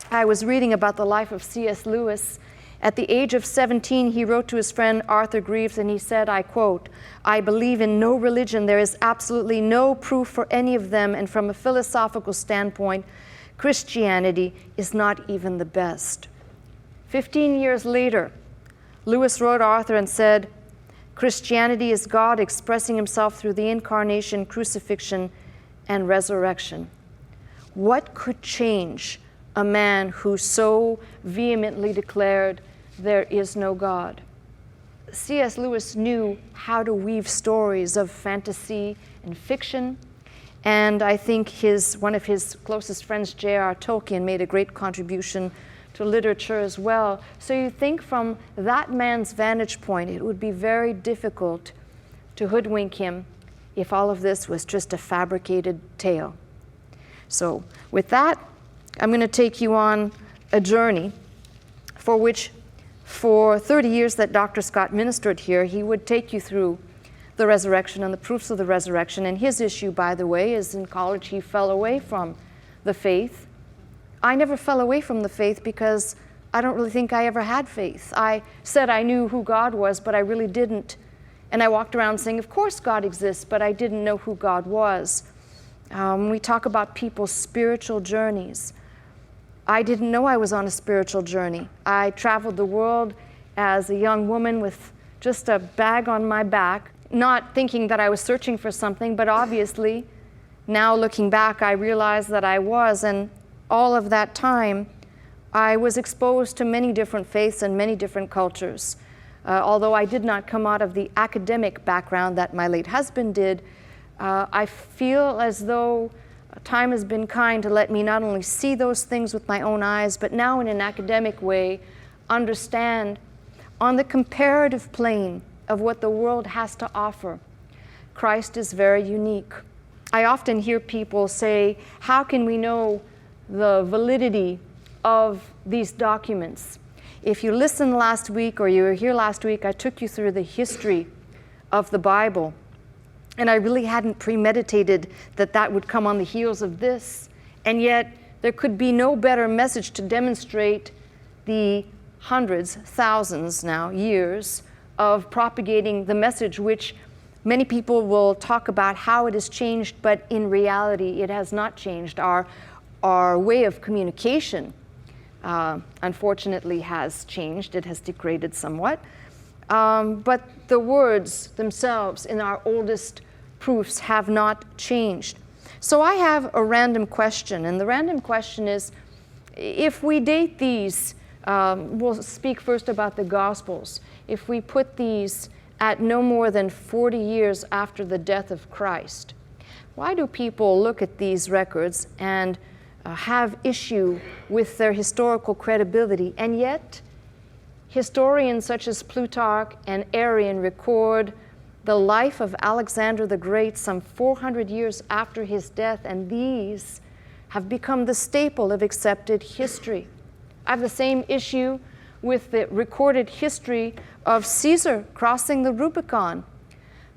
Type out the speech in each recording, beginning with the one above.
I was reading about the life of C.S. Lewis. At the age of 17, he wrote to his friend Arthur Greeves, and he said, I quote, "I believe in no religion. There is absolutely no proof for any of them, and from a philosophical standpoint, Christianity is not even the best." 15 years later, Lewis wrote Arthur and said, "Christianity is God expressing himself through the incarnation, crucifixion, and resurrection." What could change a man who so vehemently declared there is no God? C.S. Lewis knew how to weave stories of fantasy and fiction, and I think one of his closest friends, J.R. Tolkien, made a great contribution to literature as well. So you think from that man's vantage point, it would be very difficult to hoodwink him if all of this was just a fabricated tale. So with that, I'm going to take you on a journey for which, for 30 years that Dr. Scott ministered here, he would take you through the resurrection and the proofs of the resurrection. And his issue, by the way, is in college he fell away from the faith. I never fell away from the faith because I don't really think I ever had faith. I said I knew who God was, but I really didn't. And I walked around saying, of course God exists, but I didn't know who God was. We talk about people's spiritual journeys. I didn't know I was on a spiritual journey. I traveled the world as a young woman with just a bag on my back, not thinking that I was searching for something, but obviously, now looking back, I realized that I was, and all of that time, I was exposed to many different faiths and many different cultures. Although I did not come out of the academic background that my late husband did, I feel as though time has been kind to let me not only see those things with my own eyes, but now in an academic way, understand on the comparative plane of what the world has to offer. Christ is very unique. I often hear people say, how can we know the validity of these documents? If you listened last week or you were here last week, I took you through the history of the Bible. And I really hadn't premeditated that that would come on the heels of this. And yet, there could be no better message to demonstrate the hundreds, thousands now, years of propagating the message, which many people will talk about how it has changed, but in reality, it has not changed. Our way of communication, unfortunately, has changed. It has degraded somewhat. But the words themselves in our oldest proofs have not changed. So I have a random question, and the random question is, if we date these, we'll speak first about the Gospels, if we put these at no more than 40 years after the death of Christ, why do people look at these records and have issue with their historical credibility? And yet, historians such as Plutarch and Arrian record the life of Alexander the Great some 400 years after his death, and these have become the staple of accepted history. I have the same issue with the recorded history of Caesar crossing the Rubicon,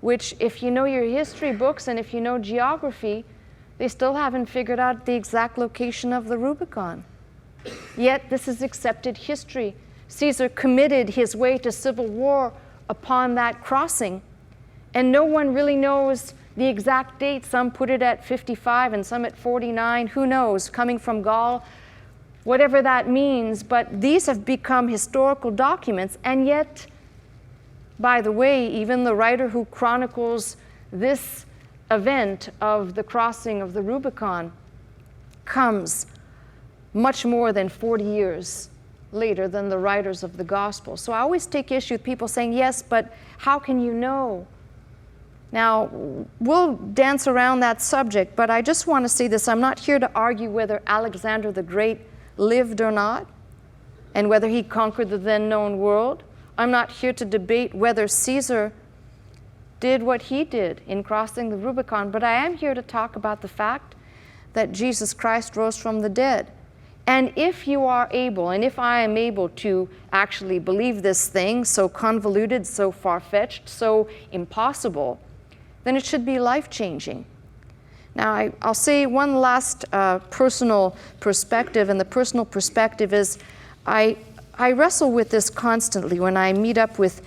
which, if you know your history books and if you know geography, they still haven't figured out the exact location of the Rubicon. Yet this is accepted history. Caesar committed his way to civil war upon that crossing, and no one really knows the exact date. Some put it at 55 and some at 49. Who knows? Coming from Gaul, whatever that means. But these have become historical documents. And yet, by the way, even the writer who chronicles this event of the crossing of the Rubicon comes much more than 40 years later than the writers of the Gospel. So I always take issue with people saying, yes, but how can you know? Now, we'll dance around that subject, but I just want to say this. I'm not here to argue whether Alexander the Great lived or not, and whether he conquered the then known world. I'm not here to debate whether Caesar did what he did in crossing the Rubicon, but I am here to talk about the fact that Jesus Christ rose from the dead. And if you are able, and if I am able to actually believe this thing so convoluted, so far-fetched, so impossible, then it should be life-changing. Now, I'll say one last personal perspective, and the personal perspective is I wrestle with this constantly when I meet up with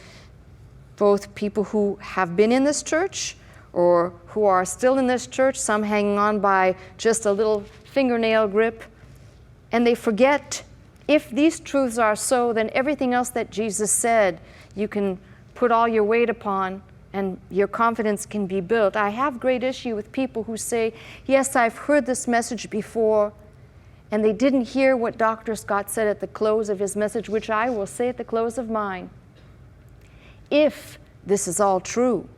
both people who have been in this church or who are still in this church, some hanging on by just a little fingernail grip, and they forget, if these truths are so, then everything else that Jesus said you can put all your weight upon and your confidence can be built. I have great issue with people who say, yes, I've heard this message before, and they didn't hear what Dr. Scott said at the close of his message, which I will say at the close of mine. If this is all true,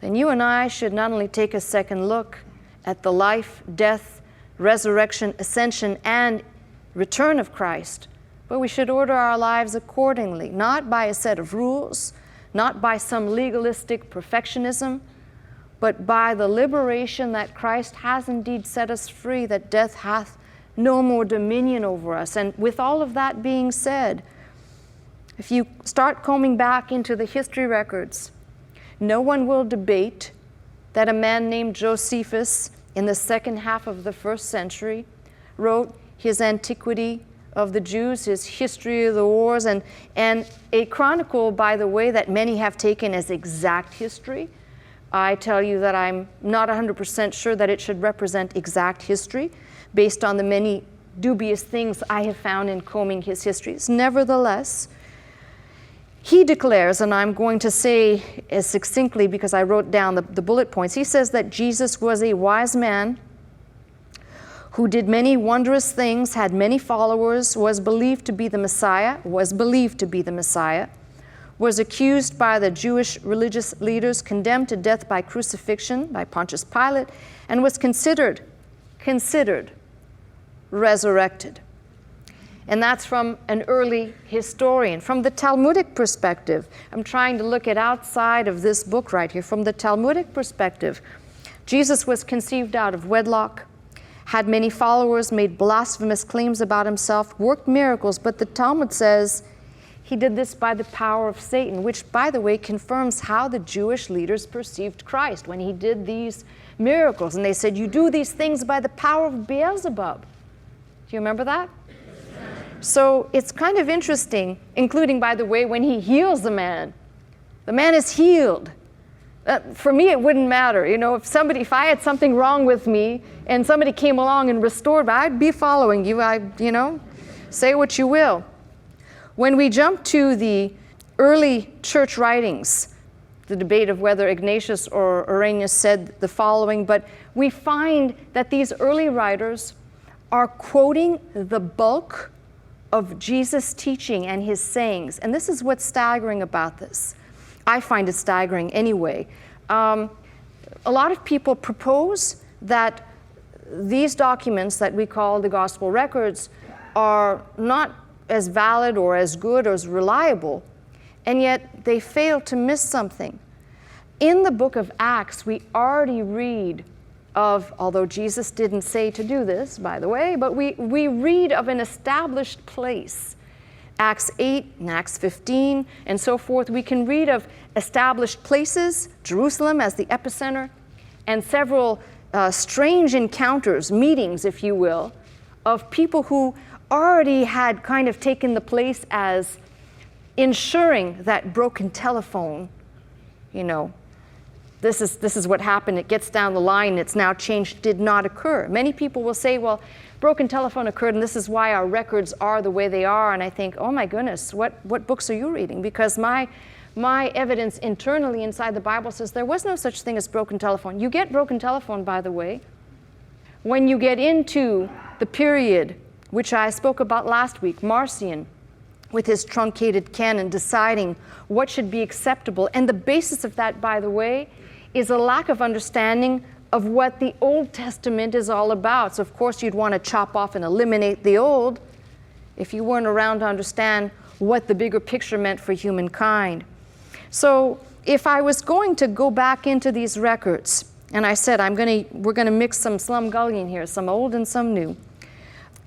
then you and I should not only take a second look at the life, death, resurrection, ascension, and return of Christ, but we should order our lives accordingly, not by a set of rules, not by some legalistic perfectionism, but by the liberation that Christ has indeed set us free, that death hath no more dominion over us. And with all of that being said, if you start combing back into the history records, no one will debate that a man named Josephus in the second half of the 1st century wrote his Antiquity of the Jews, his History of the Wars, and a chronicle, by the way, that many have taken as exact history. I tell you that I'm not 100% sure that it should represent exact history based on the many dubious things I have found in combing his histories. Nevertheless, he declares, and I'm going to say as succinctly because I wrote down the bullet points, he says that Jesus was a wise man who did many wondrous things, had many followers, was believed to be the Messiah, was accused by the Jewish religious leaders, condemned to death by crucifixion by Pontius Pilate, and was considered resurrected. And that's from an early historian. From the Talmudic perspective, I'm trying to look at outside of this book right here. From the Talmudic perspective, Jesus was conceived out of wedlock, had many followers, made blasphemous claims about himself, worked miracles, but the Talmud says he did this by the power of Satan, which, by the way, confirms how the Jewish leaders perceived Christ when he did these miracles. And they said, you do these things by the power of Beelzebub. Do you remember that? So it's kind of interesting, including, by the way, when he heals the man is healed. For me, it wouldn't matter. You know, if I had something wrong with me and somebody came along and restored me, I'd be following you. Say what you will. When we jump to the early church writings, the debate of whether Ignatius or Irenaeus said the following, but we find that these early writers are quoting the bulk of Jesus' teaching and his sayings. And this is what's staggering about this. I find it staggering anyway. A lot of people propose that these documents that we call the gospel records are not as valid or as good or as reliable, and yet they fail to miss something. In the book of Acts, we already read of, although Jesus didn't say to do this, by the way, but we read of an established place. Acts 8 and Acts 15 and so forth, we can read of established places, Jerusalem as the epicenter, and several strange encounters, meetings, if you will, of people who already had kind of taken the place as ensuring that broken telephone, this is what happened, it gets down the line, it's now changed, did not occur. Many people will say, well, broken telephone occurred and this is why our records are the way they are. And I think, oh my goodness, what books are you reading? Because my evidence internally inside the Bible says there was no such thing as broken telephone. You get broken telephone, by the way, when you get into the period which I spoke about last week, Marcion, with his truncated canon, deciding what should be acceptable. And the basis of that, by the way, is a lack of understanding of what the Old Testament is all about. So, of course, you'd want to chop off and eliminate the Old if you weren't around to understand what the bigger picture meant for humankind. So, if I was going to go back into these records, and I said we're going to mix some slumgullion here, some old and some new,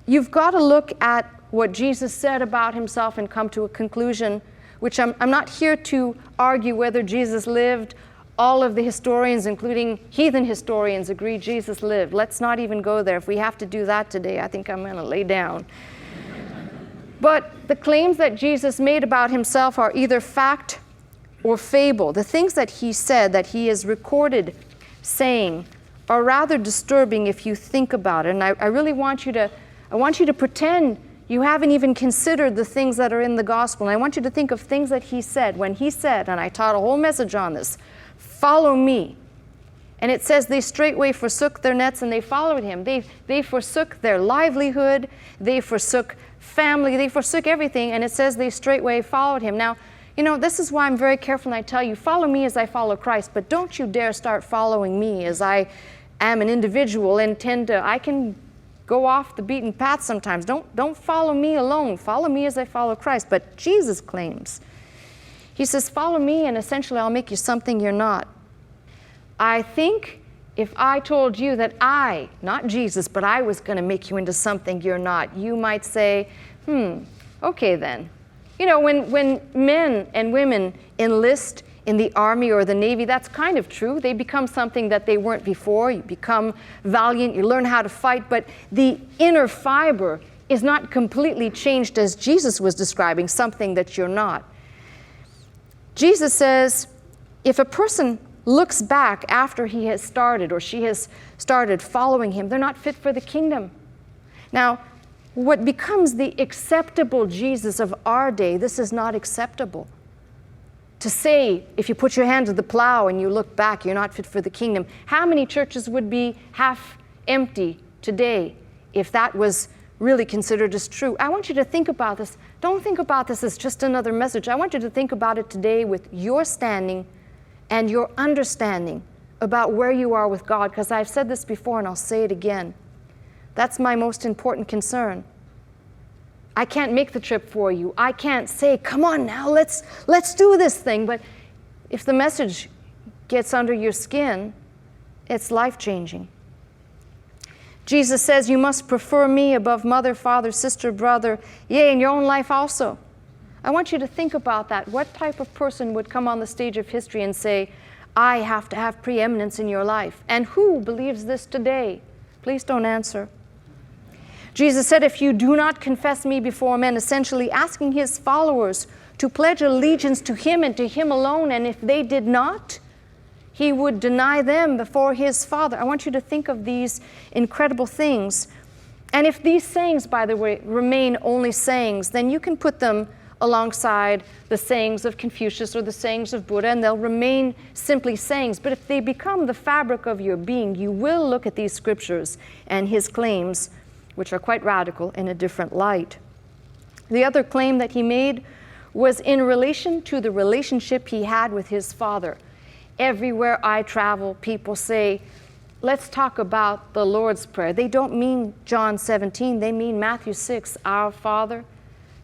you've got to look at what Jesus said about himself and come to a conclusion, which I'm not here to argue whether Jesus lived. All of the historians, including heathen historians, agree Jesus lived. Let's not even go there. If we have to do that today, I think I'm going to lay down. But the claims that Jesus made about himself are either fact or fable. The things that he said, that he is recorded saying, are rather disturbing if you think about it. And I really want you to pretend you haven't even considered the things that are in the gospel. And I want you to think of things that he said. When he said, and I taught a whole message on this, "Follow me." And it says they straightway forsook their nets and they followed him. They forsook their livelihood. They forsook family. They forsook everything. And it says they straightway followed him. Now, this is why I'm very careful when I tell you, follow me as I follow Christ. But don't you dare start following me as I am an individual and I can go off the beaten path sometimes. Don't follow me alone. Follow me as I follow Christ. But Jesus claims, he says, follow me and essentially I'll make you something you're not. I think if I told you that not Jesus, but I was going to make you into something you're not, you might say, okay then. When men and women enlist in the Army or the Navy, that's kind of true. They become something that they weren't before. You become valiant, you learn how to fight, but the inner fiber is not completely changed as Jesus was describing, something that you're not. Jesus says, if a person looks back after he has started or she has started following him, they're not fit for the kingdom. Now, what becomes the acceptable Jesus of our day, this is not acceptable. To say, if you put your hand to the plow and you look back, you're not fit for the kingdom. How many churches would be half empty today if that was really considered as true? I want you to think about this. Don't think about this as just another message. I want you to think about it today with your standing and your understanding about where you are with God, because I've said this before and I'll say it again. That's my most important concern. I can't make the trip for you. I can't say, come on now, let's do this thing. But if the message gets under your skin, it's life-changing. Jesus says you must prefer me above mother, father, sister, brother, yea, in your own life also. I want you to think about that. What type of person would come on the stage of history and say, I have to have preeminence in your life? And who believes this today? Please don't answer. Jesus said, if you do not confess me before men, essentially asking his followers to pledge allegiance to him and to him alone, and if they did not, he would deny them before his Father. I want you to think of these incredible things. And if these sayings, by the way, remain only sayings, then you can put them alongside the sayings of Confucius or the sayings of Buddha, and they'll remain simply sayings. But if they become the fabric of your being, you will look at these scriptures and his claims, which are quite radical, in a different light. The other claim that he made was in relation to the relationship he had with his Father. Everywhere I travel, people say, let's talk about the Lord's Prayer. They don't mean John 17, they mean Matthew 6, our Father.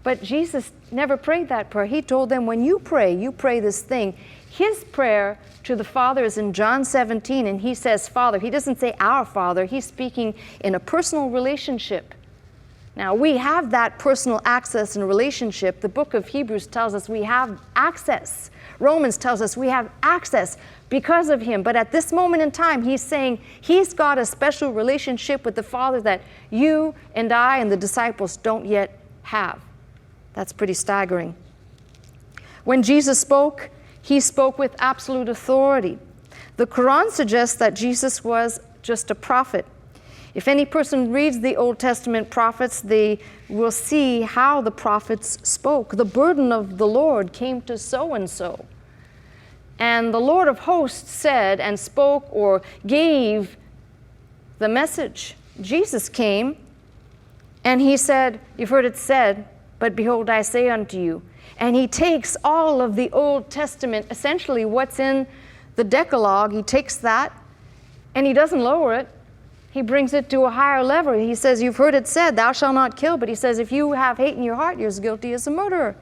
But Jesus never prayed that prayer. He told them, when you pray this thing. His prayer to the Father is in John 17, and he says, Father. He doesn't say our Father. He's speaking in a personal relationship. Now, we have that personal access and relationship. The book of Hebrews tells us we have access. Romans tells us we have access because of him. But at this moment in time, he's saying he's got a special relationship with the Father that you and I and the disciples don't yet have. That's pretty staggering. When Jesus spoke, he spoke with absolute authority. The Quran suggests that Jesus was just a prophet. If any person reads the Old Testament prophets, they will see how the prophets spoke. The burden of the Lord came to so-and-so. And the Lord of hosts said and spoke or gave the message. Jesus came and he said, you've heard it said, but behold, I say unto you. And he takes all of the Old Testament, essentially what's in the Decalogue, he takes that and he doesn't lower it. He brings it to a higher level. He says, you've heard it said, thou shalt not kill. But he says, if you have hate in your heart, you're as guilty as a murderer.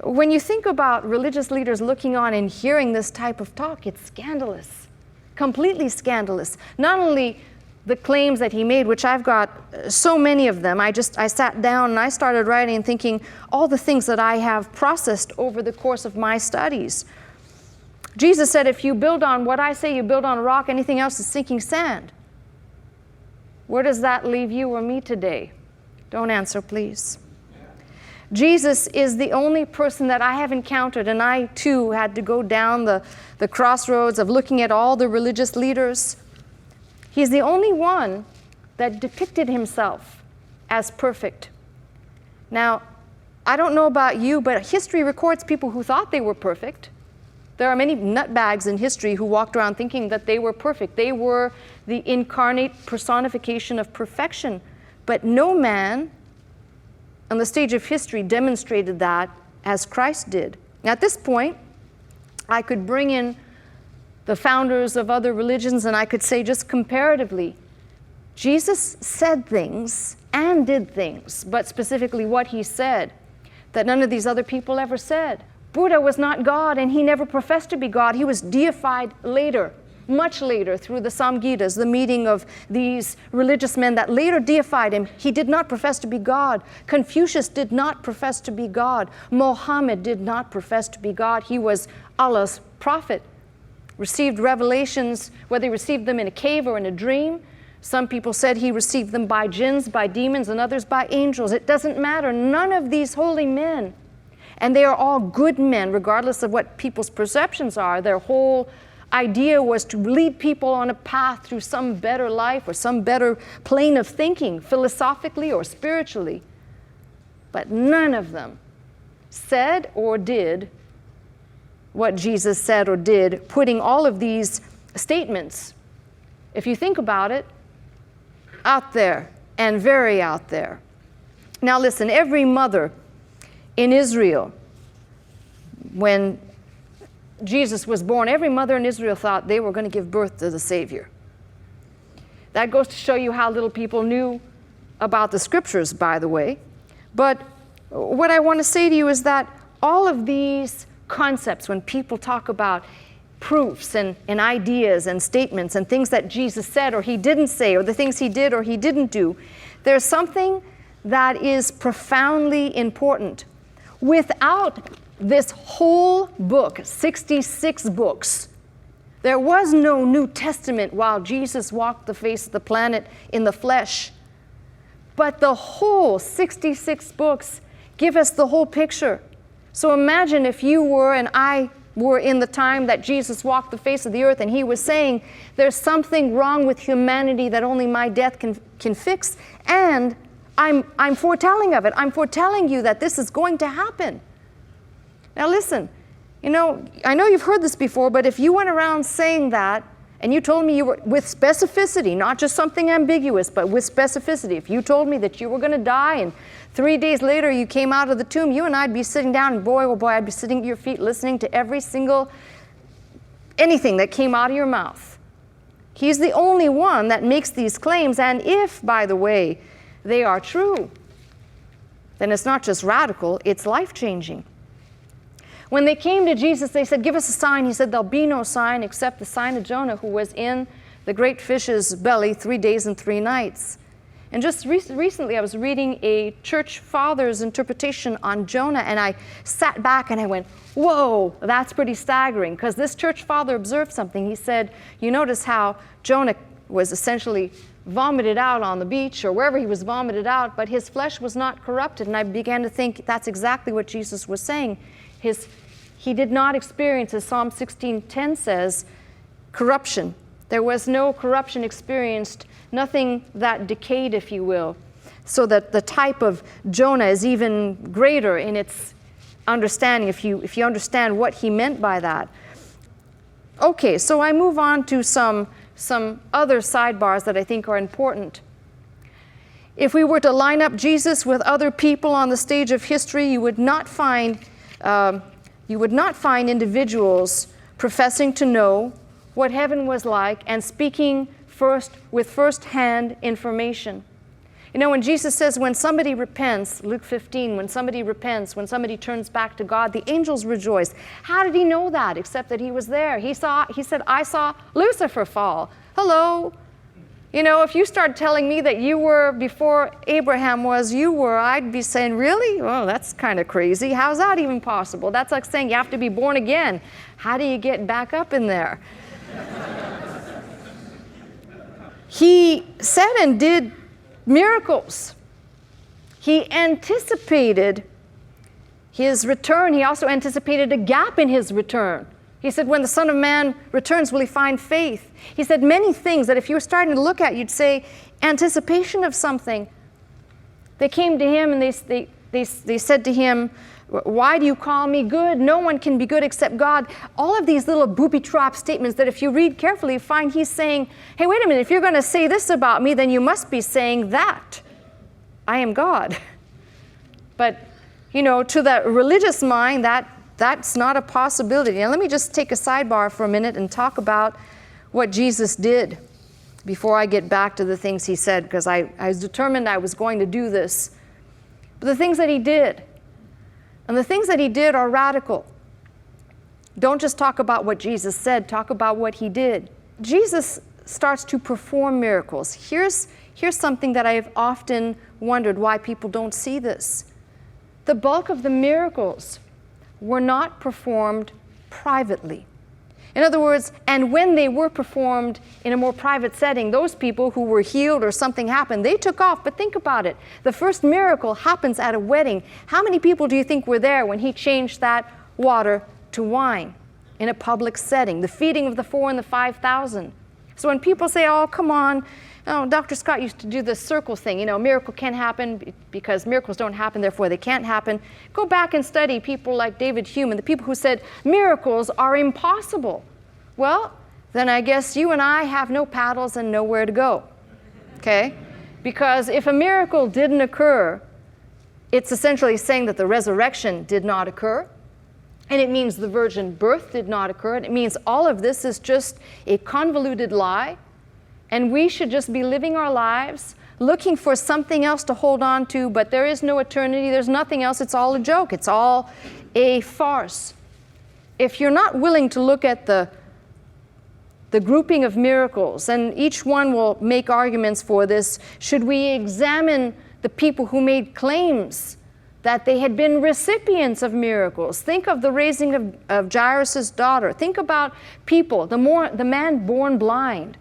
When you think about religious leaders looking on and hearing this type of talk, it's scandalous, completely scandalous. Not only the claims that he made, which I've got so many of them. I sat down and I started writing and thinking all the things that I have processed over the course of my studies. Jesus said, if you build on what I say, you build on a rock, anything else is sinking sand. Where does that leave you or me today? Don't answer, please. Jesus is the only person that I have encountered, and I too had to go down the crossroads of looking at all the religious leaders. He's the only one that depicted himself as perfect. Now, I don't know about you, but history records people who thought they were perfect. There are many nutbags in history who walked around thinking that they were perfect. They were the incarnate personification of perfection. But no man on the stage of history demonstrated that as Christ did. Now, at this point, I could bring in the founders of other religions and I could say just comparatively, Jesus said things and did things, but specifically what he said, that none of these other people ever said. Buddha was not God and he never professed to be God. He was deified later, much later, through the Samgitas, the meeting of these religious men that later deified him. He did not profess to be God. Confucius did not profess to be God. Mohammed did not profess to be God. He was Allah's prophet. Received revelations, whether he received them in a cave or in a dream. Some people said he received them by jinns, by demons, and others by angels. It doesn't matter. None of these holy men, and they are all good men, regardless of what people's perceptions are. Their whole idea was to lead people on a path through some better life or some better plane of thinking, philosophically or spiritually. But none of them said or did what Jesus said or did, putting all of these statements, if you think about it, out there and very out there. Now listen, every mother in Israel, when Jesus was born, every mother in Israel thought they were going to give birth to the Savior. That goes to show you how little people knew about the scriptures, by the way. But what I want to say to you is that all of these concepts, when people talk about proofs and ideas and statements and things that Jesus said or he didn't say, or the things he did or he didn't do, there's something that is profoundly important. Without this whole book, 66 books, there was no New Testament while Jesus walked the face of the planet in the flesh. But the whole 66 books give us the whole picture. So imagine if you were and I were in the time that Jesus walked the face of the earth and he was saying, there's something wrong with humanity that only my death can fix, and I'm foretelling of it. I'm foretelling you that this is going to happen. Now listen, I know you've heard this before, but if you went around saying that and you told me you were, with specificity, not just something ambiguous, but with specificity, if you told me that you were going to die and 3 days later you came out of the tomb, you and I'd be sitting down and boy, oh boy, I'd be sitting at your feet listening to every single anything that came out of your mouth. He's the only one that makes these claims, and if, by the way, they are true, then it's not just radical, it's life-changing. When they came to Jesus, they said, give us a sign. He said, there'll be no sign except the sign of Jonah, who was in the great fish's belly 3 days and 3 nights. And just recently, I was reading a church father's interpretation on Jonah, and I sat back and I went, whoa, that's pretty staggering, because this church father observed something. He said, you notice how Jonah was essentially vomited out on the beach or wherever he was vomited out, but his flesh was not corrupted. And I began to think that's exactly what Jesus was saying. He did not experience, as Psalm 16:10 says, corruption. There was no corruption experienced, nothing that decayed, if you will. So that the type of Jonah is even greater in its understanding, if you understand what he meant by that. Okay, so I move on to some other sidebars that I think are important. If we were to line up Jesus with other people on the stage of history, you would not find individuals professing to know what heaven was like and speaking with first-hand information. When Jesus says, when somebody repents, Luke 15, when somebody repents, when somebody turns back to God, the angels rejoice. How did he know that, except that he was there? He said, I saw Lucifer fall. Hello. You know, if you start telling me that you were before Abraham was, you were, I'd be saying, really? Oh, that's kind of crazy. How's that even possible? That's like saying you have to be born again. How do you get back up in there? He said and did miracles. He anticipated his return. He also anticipated a gap in his return. He said, when the Son of Man returns, will he find faith? He said many things that if you were starting to look at, you'd say, anticipation of something. They came to him and they said to him, why do you call me good? No one can be good except God. All of these little booby-trap statements that if you read carefully, you find he's saying, hey, wait a minute, if you're going to say this about me, then you must be saying that. I am God. But, you know, to the religious mind, that's not a possibility. Now, let me just take a sidebar for a minute and talk about what Jesus did before I get back to the things he said, because I was determined I was going to do this. But the things that he did, and the things that he did are radical. Don't just talk about what Jesus said, talk about what he did. Jesus starts to perform miracles. Here's something that I have often wondered why people don't see this. The bulk of the miracles were not performed privately. In other words, and when they were performed in a more private setting, those people who were healed or something happened, they took off. But think about it. The first miracle happens at a wedding. How many people do you think were there when he changed that water to wine in a public setting? The feeding of the 4,000 and the 5,000. So when people say, oh, come on, oh, Dr. Scott used to do this circle thing. You know, miracle can happen because miracles don't happen, therefore they can't happen. Go back and study people like David Hume and the people who said miracles are impossible. Well, then I guess you and I have no paddles and nowhere to go, okay? Because if a miracle didn't occur, it's essentially saying that the resurrection did not occur, and it means the virgin birth did not occur, and it means all of this is just a convoluted lie. And we should just be living our lives, looking for something else to hold on to, but there is no eternity, there's nothing else, it's all a joke, it's all a farce. If you're not willing to look at the grouping of miracles, and each one will make arguments for this, should we examine the people who made claims that they had been recipients of miracles? Think of the raising of Jairus' daughter. Think about people, the man born blind.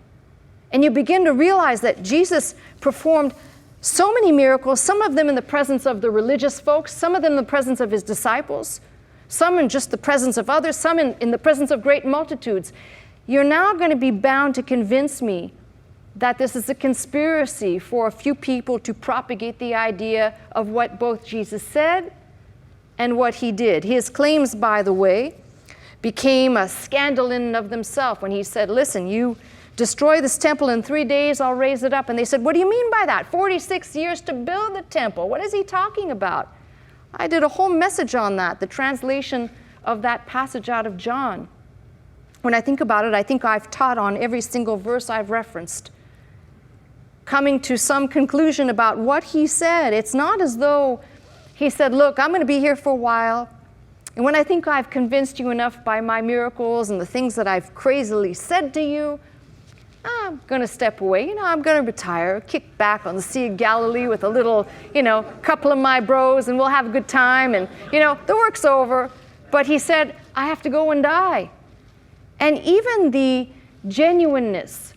And you begin to realize that Jesus performed so many miracles, some of them in the presence of the religious folks, some of them in the presence of his disciples, some in just the presence of others, some in the presence of great multitudes. You're now going to be bound to convince me that this is a conspiracy for a few people to propagate the idea of what both Jesus said and what he did. His claims, by the way, became a scandal in and of themselves when he said, listen, you destroy this temple in 3 days, I'll raise it up. And they said, what do you mean by that? 46 years to build the temple. What is he talking about? I did a whole message on that, the translation of that passage out of John. When I think about it, I think I've taught on every single verse I've referenced, coming to some conclusion about what he said. It's not as though he said, look, I'm going to be here for a while, and when I think I've convinced you enough by my miracles and the things that I've crazily said to you, I'm going to step away. You know, I'm going to retire, kick back on the Sea of Galilee with a little, you know, couple of my bros, and we'll have a good time, and, you know, the work's over. But he said, I have to go and die. And even the genuineness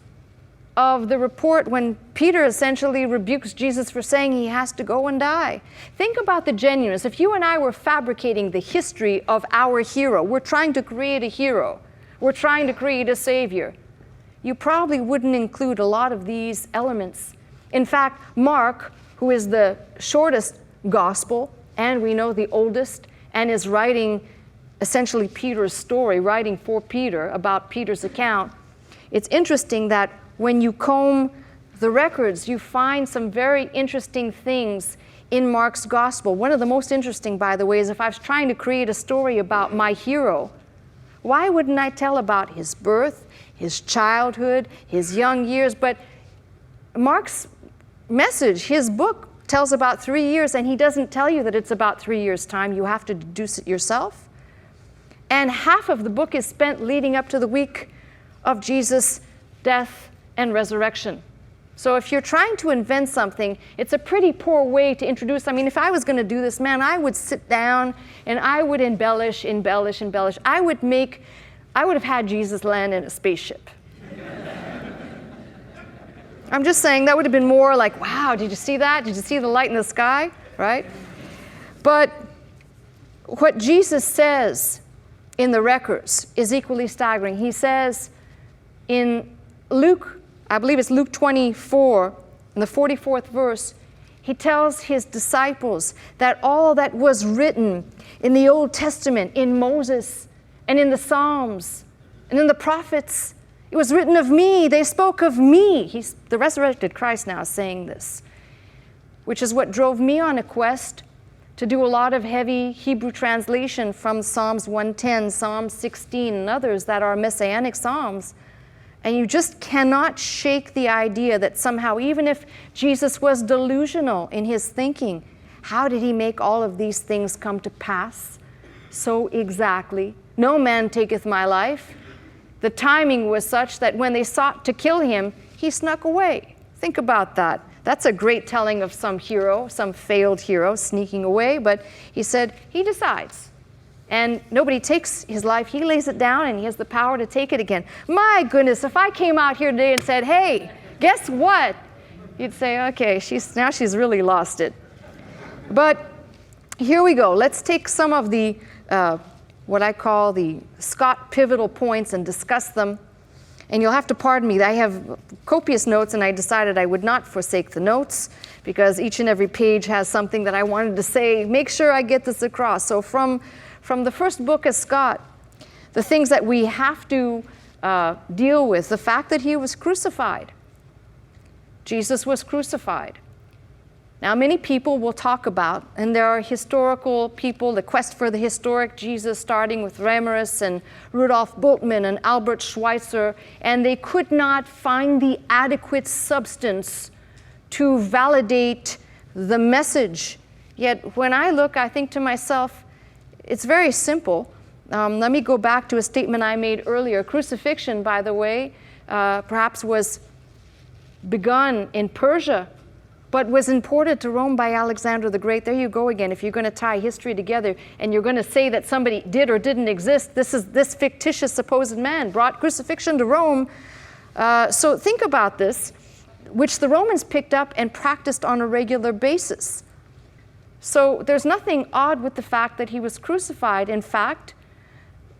of the report when Peter essentially rebukes Jesus for saying he has to go and die. Think about the genuineness. If you and I were fabricating the history of our hero, we're trying to create a hero, we're trying to create a savior, you probably wouldn't include a lot of these elements. In fact, Mark, who is the shortest gospel, and we know the oldest, and is writing essentially Peter's story, writing for Peter about Peter's account, it's interesting that when you comb the records, you find some very interesting things in Mark's gospel. One of the most interesting, by the way, is if I was trying to create a story about my hero, why wouldn't I tell about his birth, his childhood, his young years? But Mark's message, his book, tells about 3 years, and he doesn't tell you that it's about 3 years' time. You have to deduce it yourself. And half of the book is spent leading up to the week of Jesus' death and resurrection. So if you're trying to invent something, it's a pretty poor way to introduce. I mean, if I was going to do this, man, I would sit down and I would embellish. I would have had Jesus land in a spaceship. I'm just saying that would have been more like, wow, did you see that? Did you see the light in the sky? Right? But what Jesus says in the records is equally staggering. He says in Luke, I believe it's Luke 24, in the 44th verse, he tells his disciples that all that was written in the Old Testament, in Moses, and in the Psalms, and in the prophets, it was written of me. They spoke of me. The resurrected Christ now is saying this, which is what drove me on a quest to do a lot of heavy Hebrew translation from Psalms 110, Psalm 16, and others that are messianic psalms. And you just cannot shake the idea that somehow, even if Jesus was delusional in his thinking, how did he make all of these things come to pass so exactly? No man taketh my life. The timing was such that when they sought to kill him, he snuck away. Think about that. That's a great telling of some hero, some failed hero sneaking away, but he said he decides. And nobody takes his life. He lays it down and he has the power to take it again. My goodness, if I came out here today and said, hey, guess what? You'd say, okay, now she's really lost it. But here we go. Let's take some of the, what I call the Scott pivotal points and discuss them. And you'll have to pardon me. I have copious notes and I decided I would not forsake the notes because each and every page has something that I wanted to say. Make sure I get this across. So from the first book of Scott, the things that we have to deal with, the fact that he was crucified. Jesus was crucified. Now, many people will talk about, and there are historical people, the quest for the historic Jesus, starting with Reimarus and Rudolf Bultmann and Albert Schweitzer, and they could not find the adequate substance to validate the message. Yet when I look, I think to myself, it's very simple. Let me go back to a statement I made earlier. Crucifixion, by the way, perhaps was begun in Persia, but was imported to Rome by Alexander the Great. There you go again. If you're going to tie history together and you're going to say that somebody did or didn't exist, this fictitious supposed man brought crucifixion to Rome. So think about this, which the Romans picked up and practiced on a regular basis. So there's nothing odd with the fact that he was crucified. In fact,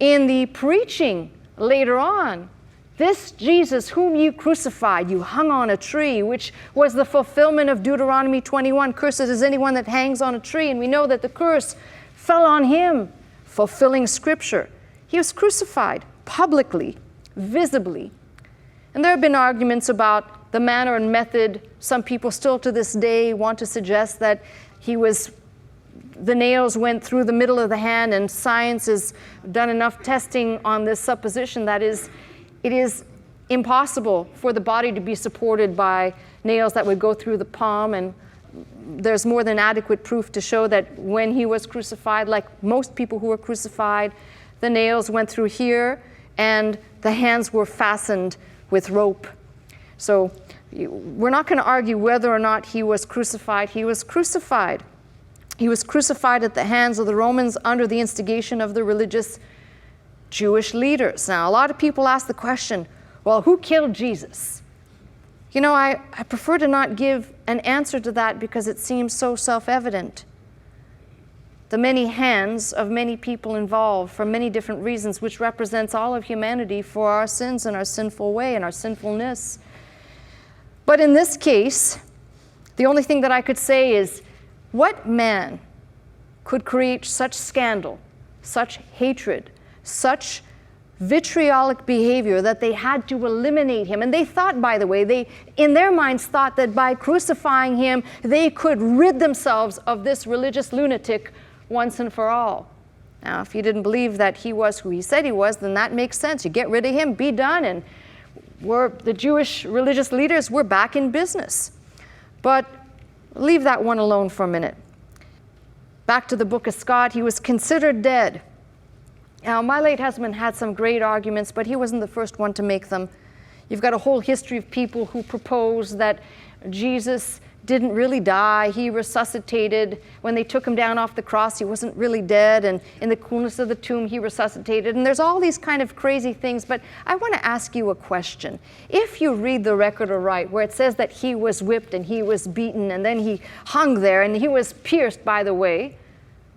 in the preaching later on, this Jesus whom you crucified, you hung on a tree, which was the fulfillment of Deuteronomy 21. Cursed is anyone that hangs on a tree. And we know that the curse fell on him, fulfilling Scripture. He was crucified publicly, visibly. And there have been arguments about the manner and method. Some people still to this day want to suggest that the nails went through the middle of the hand, and science has done enough testing on this supposition that it is impossible for the body to be supported by nails that would go through the palm, and there's more than adequate proof to show that when he was crucified, like most people who were crucified, the nails went through here and the hands were fastened with rope. So we're not going to argue whether or not he was crucified. He was crucified. He was crucified at the hands of the Romans under the instigation of the religious Jewish leaders. Now, a lot of people ask the question, well, who killed Jesus? You know, I prefer to not give an answer to that because it seems so self-evident. The many hands of many people involved for many different reasons, which represents all of humanity for our sins and our sinful way and our sinfulness. But in this case, the only thing that I could say is, what man could create such scandal, such hatred, such vitriolic behavior that they had to eliminate him? And they thought, by the way, they in their minds thought that by crucifying him, they could rid themselves of this religious lunatic once and for all. Now, if you didn't believe that he was who he said he was, then that makes sense. You get rid of him, be done, and the Jewish religious leaders were back in business. But leave that one alone for a minute. Back to the book of Scott, he was considered dead. Now, my late husband had some great arguments, but he wasn't the first one to make them. You've got a whole history of people who propose that Jesus didn't really die. He resuscitated. When they took him down off the cross, he wasn't really dead. And in the coolness of the tomb, he resuscitated. And there's all these kind of crazy things. But I want to ask you a question. If you read the record aright, where it says that he was whipped and he was beaten and then he hung there and he was pierced, by the way,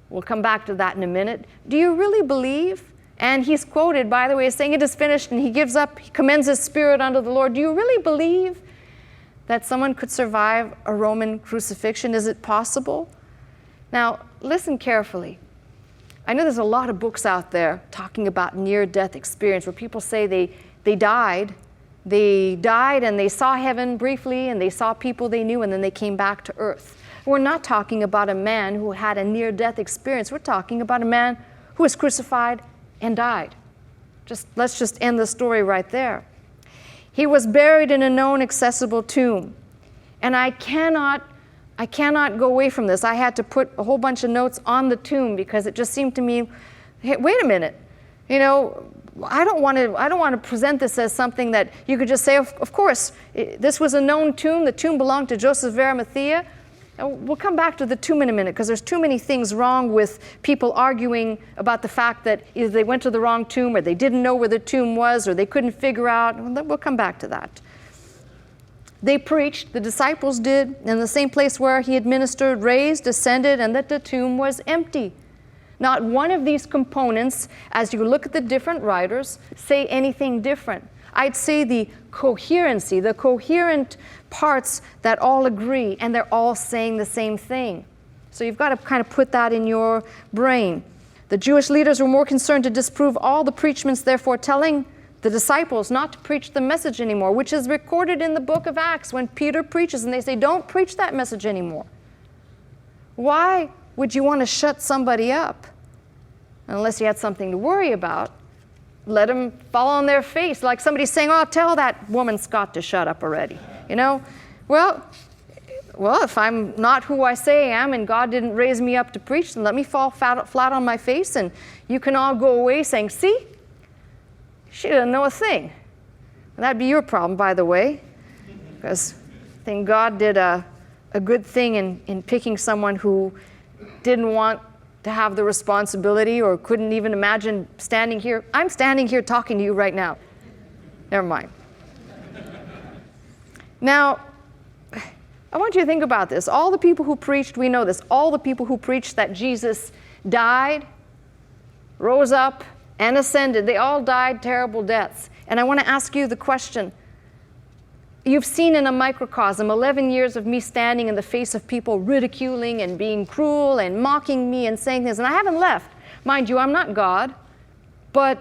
we'll come back to that in a minute. Do you really believe? And he's quoted, by the way, as saying it is finished, and he gives up, he commends his spirit unto the Lord. Do you really believe that someone could survive a Roman crucifixion? Is it possible? Now, listen carefully. I know there's a lot of books out there talking about near-death experience where people say they died. They died and they saw heaven briefly and they saw people they knew and then they came back to earth. We're not talking about a man who had a near-death experience. We're talking about a man who was crucified and died. Let's just end the story right there. He was buried in a known accessible tomb. And I cannot go away from this. I had to put a whole bunch of notes on the tomb because it just seemed to me, hey, wait a minute. You know, I don't want to present this as something that you could just say, of course, this was a known tomb. The tomb belonged to Joseph of Arimathea. We'll come back to the tomb in a minute because there's too many things wrong with people arguing about the fact that either they went to the wrong tomb or they didn't know where the tomb was or they couldn't figure out. We'll come back to that. They preached, the disciples did, in the same place where he administered, raised, ascended, and that the tomb was empty. Not one of these components, as you look at the different writers, say anything different. I'd say the coherency, the coherent parts that all agree, and they're all saying the same thing. So you've got to kind of put that in your brain. The Jewish leaders were more concerned to disprove all the preachments, therefore telling the disciples not to preach the message anymore, which is recorded in the book of Acts when Peter preaches, and they say, don't preach that message anymore. Why would you want to shut somebody up? Unless you had something to worry about. Let them fall on their face, like somebody saying, oh, tell that woman Scott to shut up already. You know, well, if I'm not who I say I am and God didn't raise me up to preach, then let me fall flat on my face and you can all go away saying, see, she doesn't know a thing. And that'd be your problem, by the way, because I think God did a good thing in picking someone who didn't want to have the responsibility or couldn't even imagine standing here. I'm standing here talking to you right now. Never mind. Now, I want you to think about this. All the people who preached, we know this, all the people who preached that Jesus died, rose up, and ascended, they all died terrible deaths. And I want to ask you the question. You've seen in a microcosm 11 years of me standing in the face of people ridiculing and being cruel and mocking me and saying things, and I haven't left. Mind you, I'm not God, but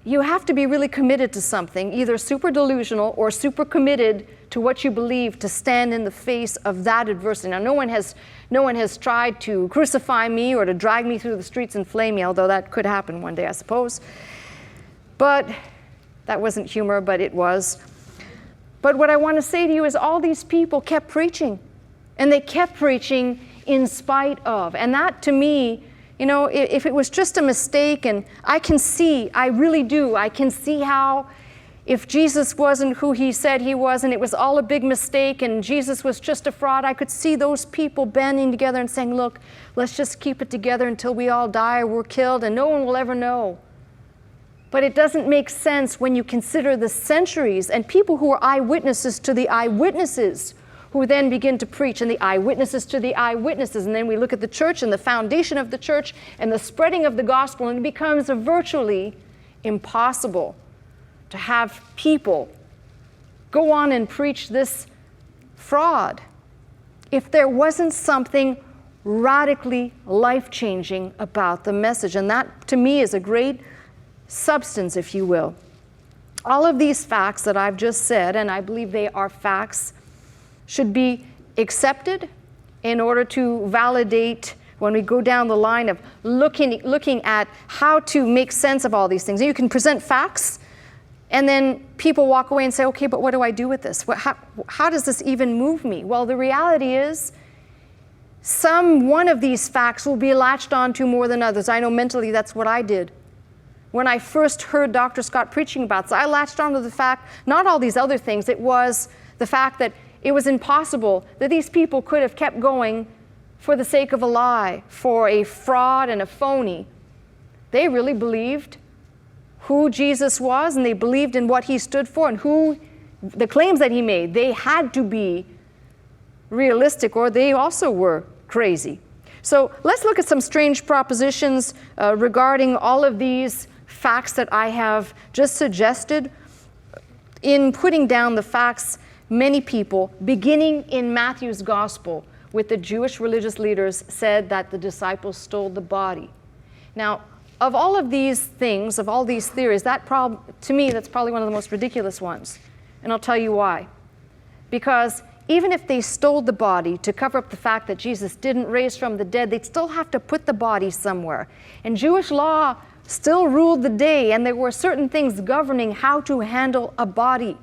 you have to be really committed to something, either super delusional or super committed to what you believe to stand in the face of that adversity. Now, no one has tried to crucify me or to drag me through the streets and flame me, although that could happen one day, I suppose. But that wasn't humor, but it was. But what I want to say to you is all these people kept preaching, and they kept preaching in spite of. And that, to me, you know, if it was just a mistake, and I can see, I really do, I can see how if Jesus wasn't who he said he was, and it was all a big mistake, and Jesus was just a fraud, I could see those people banding together and saying, look, let's just keep it together until we all die or we're killed, and no one will ever know. But it doesn't make sense when you consider the centuries and people who are eyewitnesses to the eyewitnesses who then begin to preach, and the eyewitnesses to the eyewitnesses. And then we look at the church and the foundation of the church and the spreading of the gospel, and it becomes virtually impossible to have people go on and preach this fraud if there wasn't something radically life-changing about the message. And that, to me, is a great substance, if you will. All of these facts that I've just said, and I believe they are facts, should be accepted in order to validate when we go down the line of looking at how to make sense of all these things. And you can present facts, and then people walk away and say, okay, but what do I do with this? How does this even move me? Well, the reality is one of these facts will be latched onto more than others. I know mentally that's what I did. when I first heard Dr. Scott preaching about this. I latched onto the fact, not all these other things, it was the fact that it was impossible that these people could have kept going for the sake of a lie, for a fraud and a phony. They really believed who Jesus was, and they believed in what he stood for and who the claims that he made. They had to be realistic, or they also were crazy. So let's look at some strange propositions regarding all of these facts that I have just suggested. In putting down the facts, many people, beginning in Matthew's gospel, with the Jewish religious leaders, said that the disciples stole the body. Now, of all of these things, of all these theories, to me, that's probably one of the most ridiculous ones. And I'll tell you why. Because even if they stole the body to cover up the fact that Jesus didn't raise from the dead, they'd still have to put the body somewhere. And Jewish law still ruled the day, and there were certain things governing how to handle a body.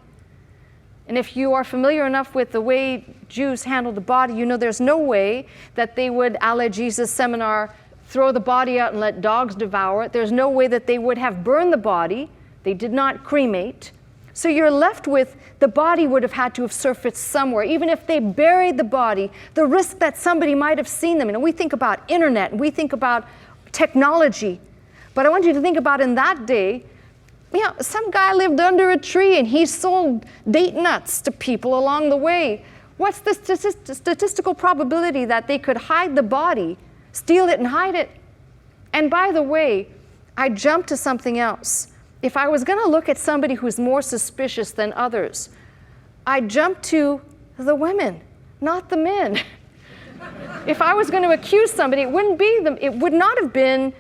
And if you are familiar enough with the way Jews handled the body, you know there's no way that they would, a la Jesus seminar, throw the body out and let dogs devour it. There's no way that they would have burned the body. They did not cremate. So you're left with, the body would have had to have surfaced somewhere. Even if they buried the body, the risk that somebody might have seen them. We think about internet, and we think about technology. But I want you to think about in that day, some guy lived under a tree and he sold date nuts to people along the way. What's the statistical probability that they could hide the body, steal it and hide it? And by the way, I jumped to something else. If I was going to look at somebody who's more suspicious than others, I jumped to the women, not the men. If I was going to accuse somebody, it would not have been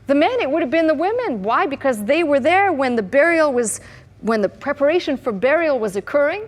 the men, it would have been the women. Why? Because they were there when the preparation for burial was occurring.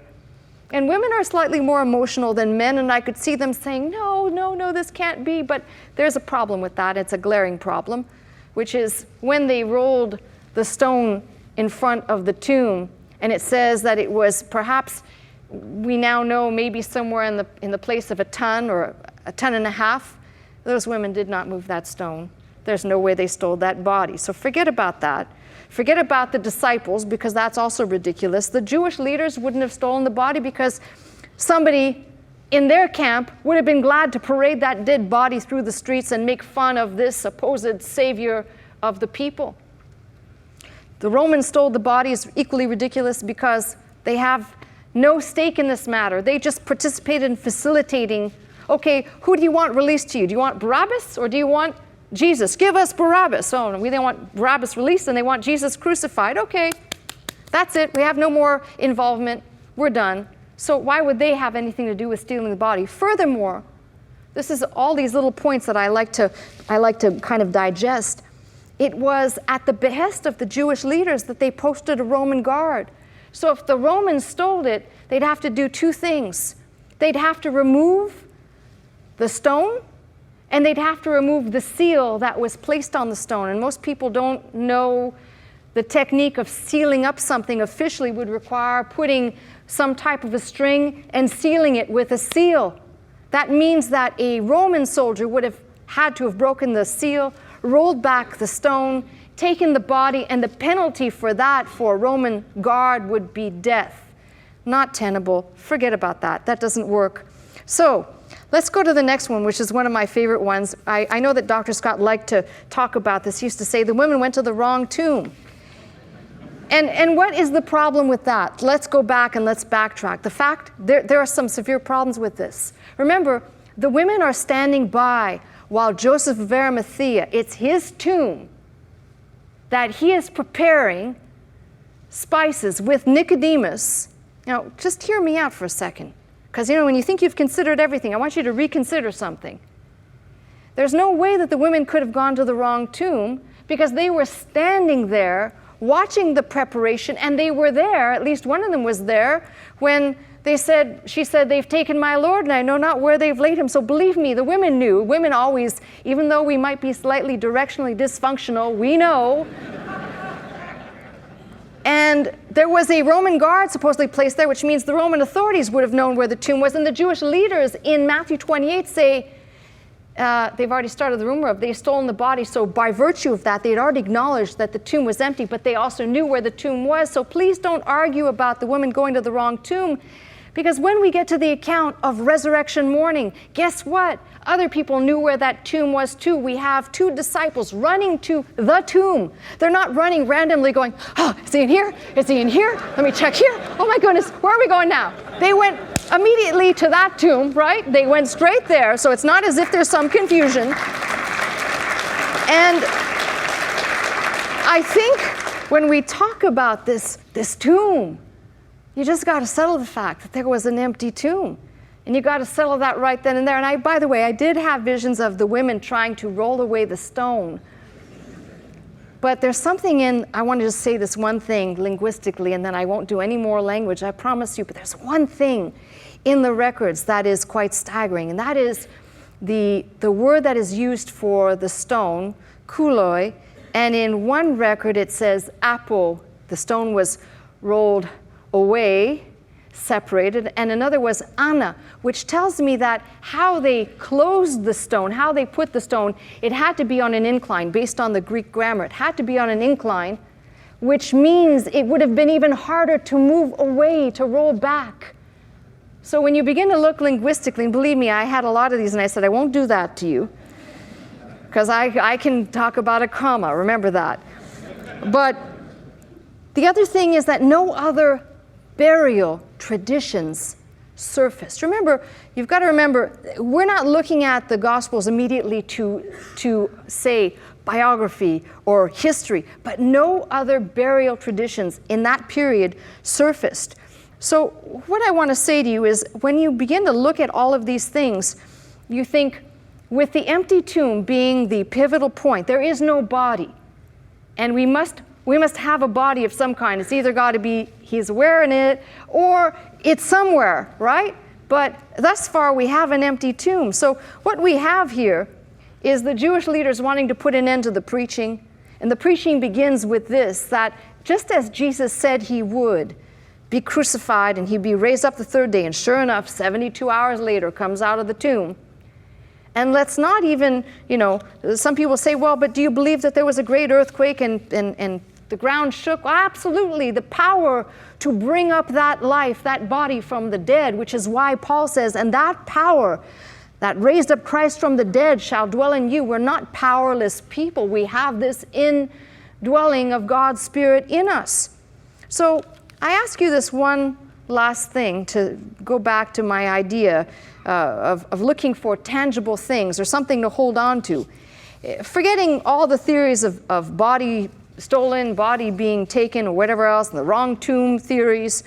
And women are slightly more emotional than men, and I could see them saying, no, this can't be. But there's a problem with that. It's a glaring problem, which is when they rolled the stone in front of the tomb, and it says that it was perhaps, we now know, maybe somewhere in the place of a ton or a ton and a half. Those women did not move that stone. There's no way they stole that body. So forget about that. Forget about the disciples, because that's also ridiculous. The Jewish leaders wouldn't have stolen the body because somebody in their camp would have been glad to parade that dead body through the streets and make fun of this supposed savior of the people. The Romans stole the body is equally ridiculous because they have no stake in this matter. They just participated in facilitating. Okay, who do you want released to you? Do you want Barabbas or do you want Jesus? Give us Barabbas. Oh, we don't want Barabbas released and they want Jesus crucified. Okay, that's it. We have no more involvement. We're done. So why would they have anything to do with stealing the body? Furthermore, this is all these little points that I like to kind of digest. It was at the behest of the Jewish leaders that they posted a Roman guard. So if the Romans stole it, they'd have to do two things. They'd have to remove the stone, and they'd have to remove the seal that was placed on the stone. And most people don't know the technique of sealing up something officially would require putting some type of a string and sealing it with a seal. That means that a Roman soldier would have had to have broken the seal, rolled back the stone, taken the body, and the penalty for that for a Roman guard would be death. Not tenable. Forget about that. That doesn't work. So let's go to the next one, which is one of my favorite ones. I know that Dr. Scott liked to talk about this. He used to say the women went to the wrong tomb. And what is the problem with that? Let's go back and let's backtrack. The fact, there are some severe problems with this. Remember, the women are standing by while Joseph of Arimathea, it's his tomb, that he is preparing spices with Nicodemus. Now, just hear me out for a second. Because, when you think you've considered everything, I want you to reconsider something. There's no way that the women could have gone to the wrong tomb because they were standing there watching the preparation, and they were there, at least one of them was there, when she said, they've taken my Lord, and I know not where they've laid him. So believe me, the women knew. Women always, even though we might be slightly directionally dysfunctional, we know. And there was a Roman guard supposedly placed there, which means the Roman authorities would have known where the tomb was. And the Jewish leaders in Matthew 28 say, they've already started the rumor of they've stolen the body. So by virtue of that, they had already acknowledged that the tomb was empty, but they also knew where the tomb was. So please don't argue about the women going to the wrong tomb, because when we get to the account of resurrection morning, guess what? Other people knew where that tomb was too. We have two disciples running to the tomb. They're not running randomly going, oh, is he in here? Is he in here? Let me check here. Oh my goodness, where are we going now? They went immediately to that tomb, right? They went straight there, so it's not as if there's some confusion. And I think when we talk about this tomb, you just got to settle the fact that there was an empty tomb. And you got to settle that right then and there. And by the way, I did have visions of the women trying to roll away the stone. But there's something I want to just say this one thing linguistically, and then I won't do any more language, I promise you. But there's one thing in the records that is quite staggering, and that is the word that is used for the stone, kuloi, and in one record it says apo, the stone was rolled away, separated, and another was ana, which tells me that how they closed the stone, how they put the stone, it had to be on an incline based on the Greek grammar. It had to be on an incline, which means it would have been even harder to move away, to roll back. So when you begin to look linguistically, and believe me, I had a lot of these, and I said, I won't do that to you, because I can talk about a comma, remember that. But the other thing is that no other burial traditions surfaced. Remember, you've got to remember, we're not looking at the Gospels immediately to say biography or history, but no other burial traditions in that period surfaced. So what I want to say to you is, when you begin to look at all of these things, you think, with the empty tomb being the pivotal point, there is no body, and we must have a body of some kind. It's either got to be he's wearing it or it's somewhere, right? But thus far we have an empty tomb. So what we have here is the Jewish leaders wanting to put an end to the preaching. And the preaching begins with this, that just as Jesus said he would be crucified and he'd be raised up the third day, and sure enough, 72 hours later comes out of the tomb. And let's not even, some people say, well, but do you believe that there was a great earthquake and the ground shook? Well, absolutely. The power to bring up that life, that body from the dead, which is why Paul says, and that power that raised up Christ from the dead shall dwell in you. We're not powerless people. We have this indwelling of God's Spirit in us. So I ask you this one last thing, to go back to my idea of looking for tangible things or something to hold on to. Forgetting all the theories of body stolen, body being taken, or whatever else, and the wrong tomb theories,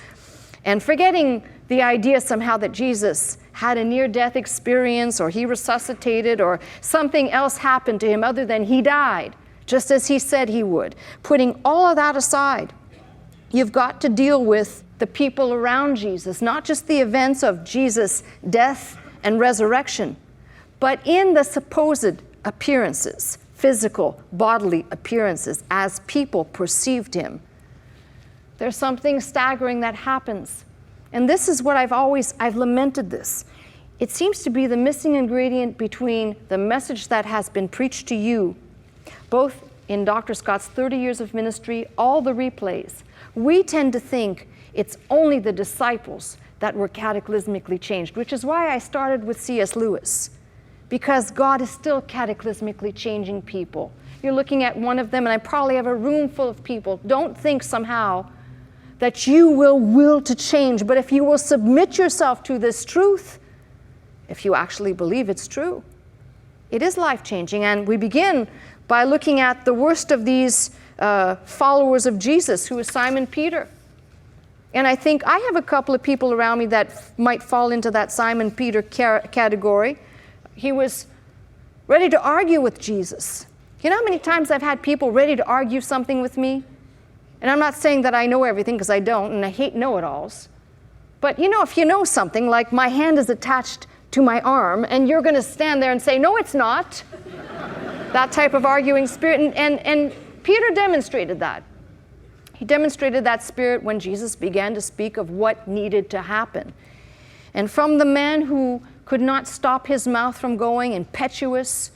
and forgetting the idea somehow that Jesus had a near-death experience, or he resuscitated, or something else happened to him other than he died, just as he said he would. Putting all of that aside, you've got to deal with the people around Jesus, not just the events of Jesus' death and resurrection, but in the supposed appearances, physical, bodily appearances, as people perceived him. There's something staggering that happens. And this is what I've lamented this. It seems to be the missing ingredient between the message that has been preached to you, both in Dr. Scott's 30 years of ministry, all the replays. We tend to think it's only the disciples that were cataclysmically changed, which is why I started with C.S. Lewis, because God is still cataclysmically changing people. You're looking at one of them, and I probably have a room full of people. Don't think somehow that you will to change, but if you will submit yourself to this truth, if you actually believe it's true, it is life-changing. And we begin by looking at the worst of these followers of Jesus, who is Simon Peter. And I think I have a couple of people around me that might fall into that Simon Peter category. He was ready to argue with Jesus. You know how many times I've had people ready to argue something with me? And I'm not saying that I know everything, because I don't, and I hate know-it-alls. But if you know something, like my hand is attached to my arm, and you're going to stand there and say, no, it's not. That type of arguing spirit. And Peter demonstrated that. He demonstrated that spirit when Jesus began to speak of what needed to happen. And from the man who could not stop his mouth from going, impetuous.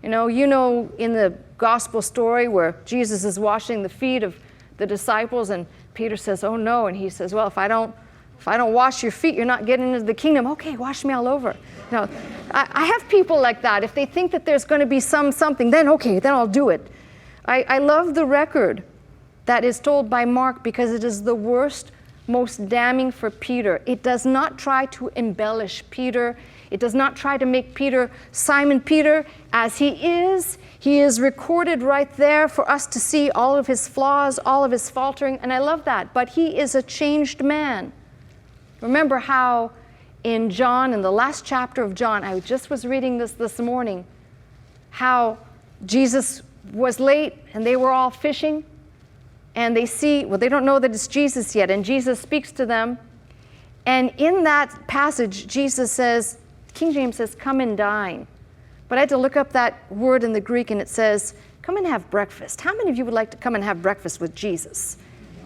You know in the gospel story where Jesus is washing the feet of the disciples and Peter says, oh no, and he says, well, if I don't wash your feet, you're not getting into the kingdom. Okay, wash me all over. No, I have people like that. If they think that there's going to be something, then okay, then I'll do it. I love the record that is told by Mark because it is the worst, most damning for Peter. It does not try to embellish Peter. It does not try to make Peter Simon Peter as he is. He is recorded right there for us to see all of his flaws, all of his faltering, and I love that. But he is a changed man. Remember how in John, in the last chapter of John, I just was reading this morning, how Jesus was late and they were all fishing and they don't know that it's Jesus yet, and Jesus speaks to them. And in that passage, Jesus says, King James says, come and dine. But I had to look up that word in the Greek and it says, come and have breakfast. How many of you would like to come and have breakfast with Jesus?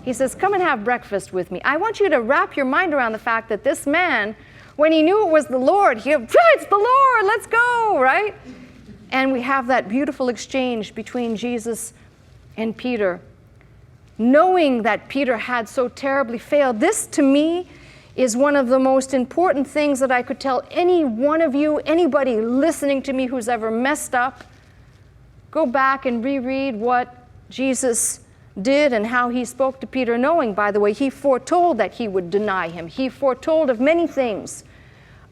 He says, come and have breakfast with me. I want you to wrap your mind around the fact that this man, when he knew it was the Lord, it's the Lord, let's go, right? And we have that beautiful exchange between Jesus and Peter. Knowing that Peter had so terribly failed, this to me is one of the most important things that I could tell any one of you, anybody listening to me who's ever messed up. Go back and reread what Jesus did and how he spoke to Peter, knowing, by the way, he foretold that he would deny him. He foretold of many things.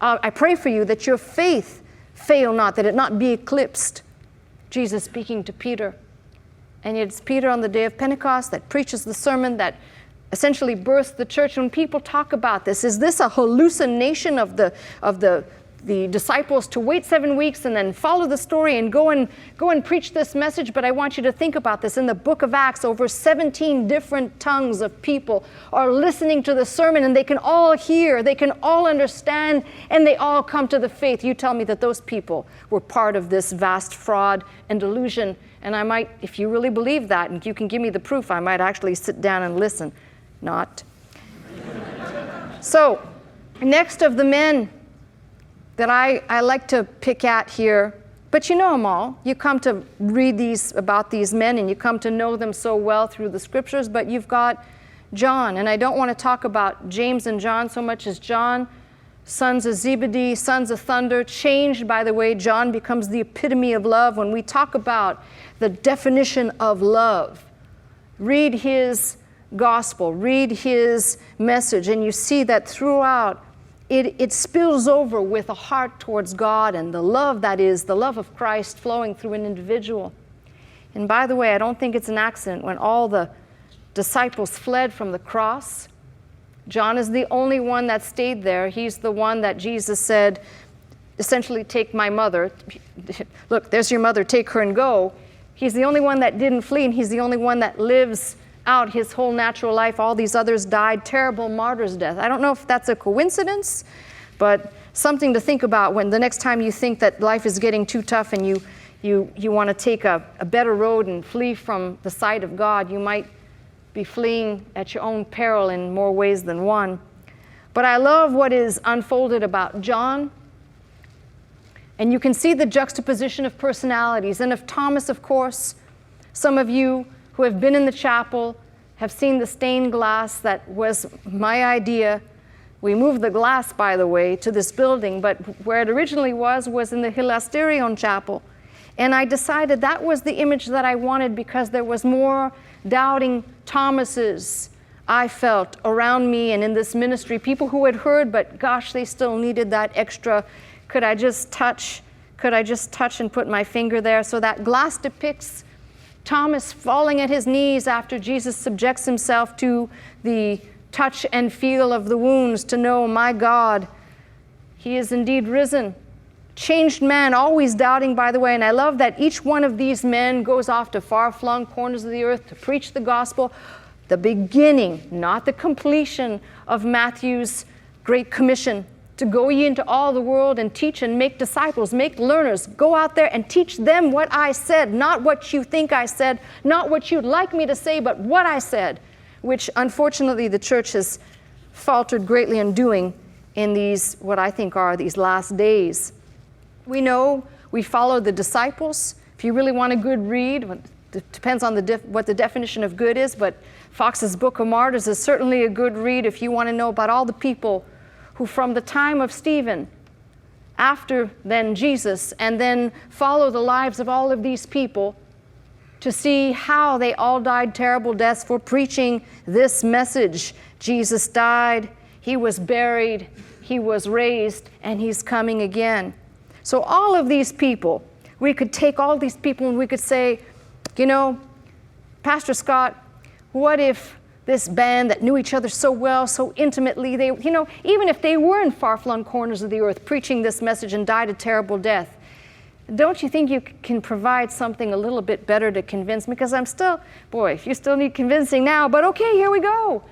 I pray for you that your faith fail not, that it not be eclipsed. Jesus speaking to Peter. And it's Peter on the day of Pentecost that preaches the sermon that essentially birthed the church. When people talk about this, is this a hallucination of the disciples to wait 7 weeks and then follow the story and go and preach this message? But I want you to think about this. In the book of Acts, over 17 different tongues of people are listening to the sermon, and they can all hear, they can all understand, and they all come to the faith. You tell me that those people were part of this vast fraud and delusion. And I might, if you really believe that, and you can give me the proof, I might actually sit down and listen. Not. So, next of the men that I like to pick at here, but you know them all. You come to read about these men, and you come to know them so well through the scriptures, but you've got John, and I don't want to talk about James and John so much as John, sons of Zebedee, sons of thunder. Changed, by the way, John becomes the epitome of love. When we talk about the definition of love, read his gospel, read his message, and you see that throughout it spills over with a heart towards God and the love that is the love of Christ flowing through an individual. And by the way, I don't think it's an accident when all the disciples fled from the cross, John is the only one that stayed there. He's the one that Jesus said, essentially, take my mother. Look, there's your mother, take her and go. He's the only one that didn't flee, and he's the only one that lives out his whole natural life. All these others died terrible martyr's death. I don't know if that's a coincidence, but something to think about when the next time you think that life is getting too tough and you want to take a better road and flee from the sight of God. You might be fleeing at your own peril in more ways than one. But I love what is unfolded about John. And you can see the juxtaposition of personalities. And of Thomas, of course, some of you who have been in the chapel have seen the stained glass. That was my idea. We moved the glass, by the way, to this building, but where it originally was in the Hilasterion chapel. And I decided that was the image that I wanted because there was more doubting Thomases, I felt, around me and in this ministry. People who had heard, but gosh, they still needed that extra, could I just touch and put my finger there? So that glass depicts Thomas falling at his knees after Jesus subjects himself to the touch and feel of the wounds to know, my God, he is indeed risen. Changed man, always doubting, by the way. And I love that each one of these men goes off to far-flung corners of the earth to preach the gospel. The beginning, not the completion, of Matthew's Great Commission. To go ye into all the world and teach and make disciples, make learners. Go out there and teach them what I said, not what you think I said, not what you'd like me to say, but what I said, which unfortunately the church has faltered greatly in doing in these, what I think are these last days. We know we follow the disciples. If you really want a good read, it depends on what the definition of good is, but Fox's Book of Martyrs is certainly a good read if you want to know about all the people who from the time of Stephen, after then Jesus, and then follow the lives of all of these people to see how they all died terrible deaths for preaching this message. Jesus died, he was buried, he was raised, and he's coming again. So all of these people, we could take all these people and we could say, you know, Pastor Scott, what if this band that knew each other so well, so intimately, they, you know, even if they were in far-flung corners of the earth preaching this message and died a terrible death, don't you think you can provide something a little bit better to convince me? Because I'm still, boy, if you still need convincing now, but okay, here we go.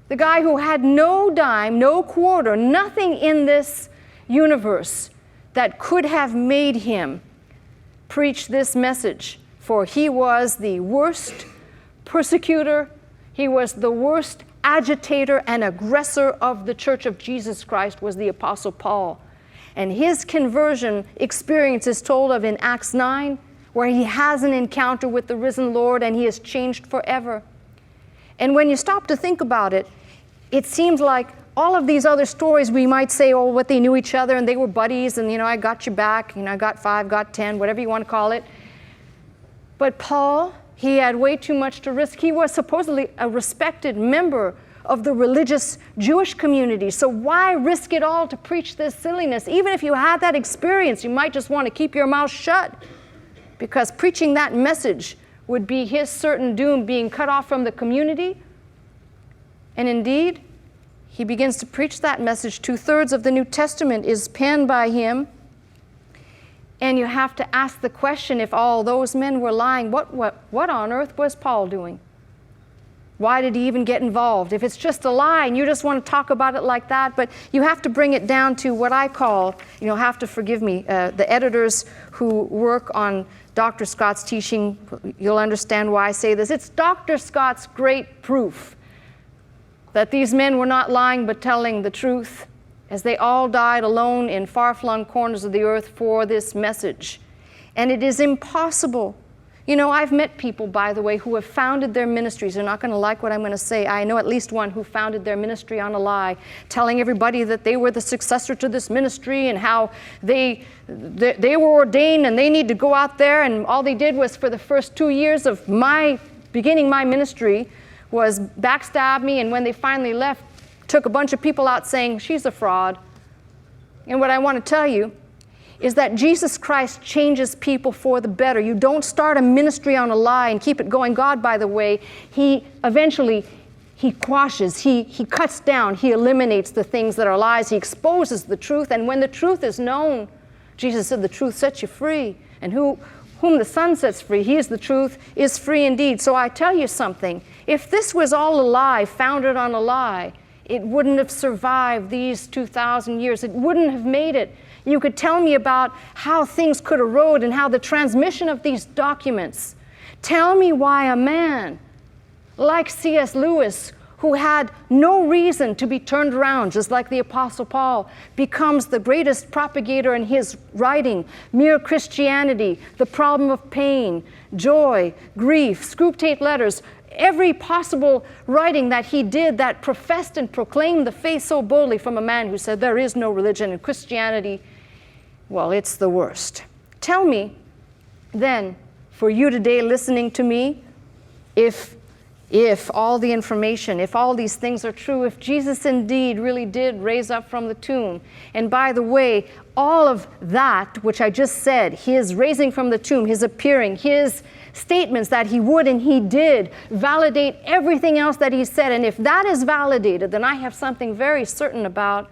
The guy who had no dime, no quarter, nothing in this universe that could have made him preach this message, for he was the worst persecutor, he was the worst agitator and aggressor of the Church of Jesus Christ, was the Apostle Paul. And his conversion experience is told of in Acts 9, where he has an encounter with the risen Lord and he is changed forever. And when you stop to think about it, it seems like all of these other stories we might say, oh, what they knew each other and they were buddies and, you know, I got you back, you know, I got 5, got 10, whatever you want to call it. But Paul, he had way too much to risk. He was supposedly a respected member of the religious Jewish community. So why risk it all to preach this silliness? Even if you had that experience, you might just want to keep your mouth shut, because preaching that message would be his certain doom, being cut off from the community. And indeed, he begins to preach that message. 2/3 of the New Testament is penned by him. And you have to ask the question, if all those men were lying, what on earth was Paul doing? Why did he even get involved? If it's just a lie and you just want to talk about it like that, but you have to bring it down to what I call, you'll have to forgive me, the editors who work on Dr. Scott's teaching, you'll understand why I say this. It's Dr. Scott's great proof that these men were not lying but telling the truth, as they all died alone in far-flung corners of the earth for this message. And it is impossible. You know, I've met people, by the way, who have founded their ministries. They're not going to like what I'm going to say. I know at least one who founded their ministry on a lie, telling everybody that they were the successor to this ministry and how they were ordained and they need to go out there, and all they did was, for the first 2 years of beginning my ministry, was backstab me, and when they finally left, took a bunch of people out saying, she's a fraud. And what I want to tell you is that Jesus Christ changes people for the better. You don't start a ministry on a lie and keep it going. God, by the way, he quashes, he cuts down, he eliminates the things that are lies, he exposes the truth, and when the truth is known, Jesus said the truth sets you free, and whom the Son sets free, he is the truth, is free indeed. So I tell you something, if this was all a lie, founded on a lie, it wouldn't have survived these 2,000 years. It wouldn't have made it. You could tell me about how things could erode and how the transmission of these documents. Tell me why a man like C.S. Lewis, who had no reason to be turned around, just like the Apostle Paul, becomes the greatest propagator in his writing. Mere Christianity, the problem of pain, joy, grief, Screwtape Letters, every possible writing that he did that professed and proclaimed the faith so boldly, from a man who said there is no religion, and Christianity, well, it's the worst. Tell me then, for you today listening to me, if all the information, if all these things are true, if Jesus indeed really did raise up from the tomb, and by the way, all of that which I just said, his raising from the tomb, his appearing, his statements that he would and he did, validate everything else that he said. And if that is validated, then I have something very certain about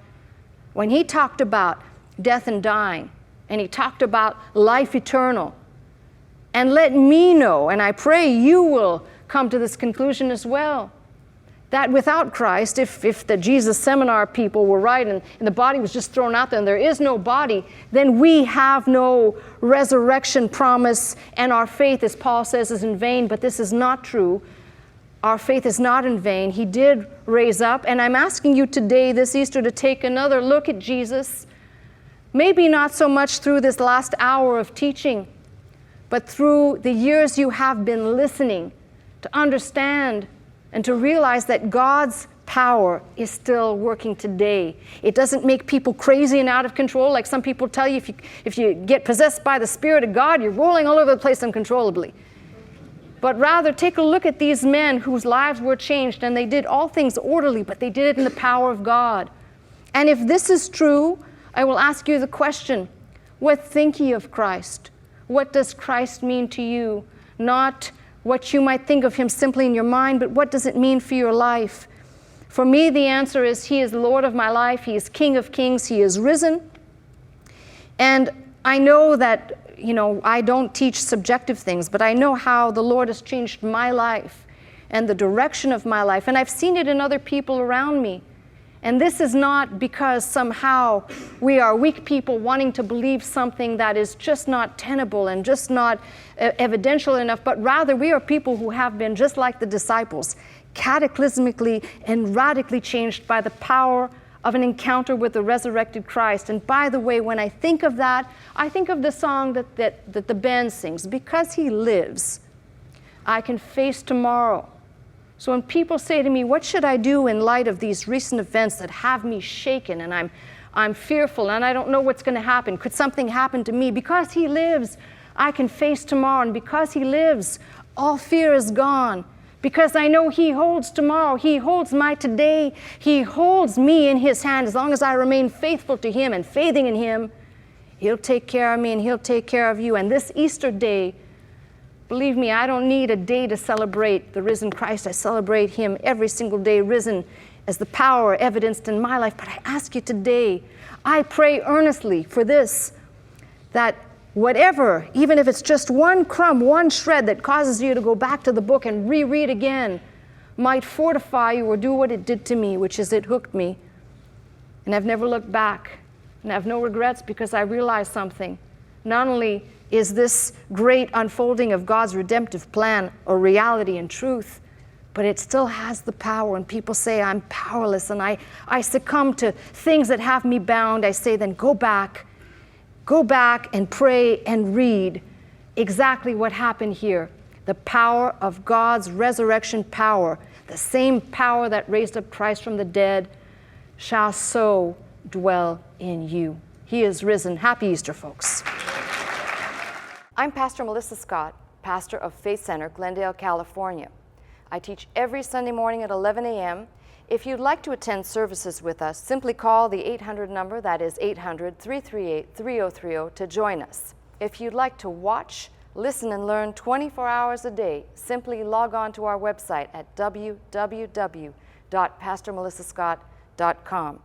when he talked about death and dying, and he talked about life eternal. And let me know, and I pray you will come to this conclusion as well, that without Christ, if the Jesus seminar people were right and the body was just thrown out there and there is no body, then we have no resurrection promise, and our faith, as Paul says, is in vain. But this is not true. Our faith is not in vain. He did raise up, and I'm asking you today, this Easter, to take another look at Jesus. Maybe not so much through this last hour of teaching, but through the years you have been listening, to understand and to realize that God's power is still working today. It doesn't make people crazy and out of control, like some people tell you if you get possessed by the Spirit of God, you're rolling all over the place uncontrollably. But rather, take a look at these men whose lives were changed, and they did all things orderly, but they did it in the power of God. And if this is true, I will ask you the question, what think ye of Christ? What does Christ mean to you? Not what you might think of him simply in your mind, but what does it mean for your life? For me, the answer is he is Lord of my life. He is King of kings. He is risen. And I know that, I don't teach subjective things, but I know how the Lord has changed my life and the direction of my life. And I've seen it in other people around me. And this is not because somehow we are weak people wanting to believe something that is just not tenable and just not evidential enough, but rather we are people who have been, just like the disciples, cataclysmically and radically changed by the power of an encounter with the resurrected Christ. And by the way, when I think of that, I think of the song that the band sings, because he lives, I can face tomorrow. So when people say to me, what should I do in light of these recent events that have me shaken and I'm fearful and I don't know what's going to happen? Could something happen to me? Because he lives, I can face tomorrow. And because he lives, all fear is gone. Because I know he holds tomorrow. He holds my today. He holds me in his hand. As long as I remain faithful to him and faithing in him, he'll take care of me and he'll take care of you. And this Easter day, believe me, I don't need a day to celebrate the risen Christ. I celebrate him every single day, risen as the power evidenced in my life. But I ask you today, I pray earnestly for this, that whatever, even if it's just one crumb, one shred that causes you to go back to the book and reread again, might fortify you or do what it did to me, which is it hooked me. And I've never looked back. And I have no regrets because I realized something. Not only is this great unfolding of God's redemptive plan a reality and truth, but it still has the power. And people say, I'm powerless, and I succumb to things that have me bound. I say, then go back and pray and read exactly what happened here. The power of God's resurrection power, the same power that raised up Christ from the dead, shall so dwell in you. He is risen. Happy Easter, folks. I'm Pastor Melissa Scott, pastor of Faith Center, Glendale, California. I teach every Sunday morning at 11 a.m. If you'd like to attend services with us, simply call the 800 number, that is 800-338-3030, to join us. If you'd like to watch, listen, and learn 24 hours a day, simply log on to our website at www.pastormelissascott.com.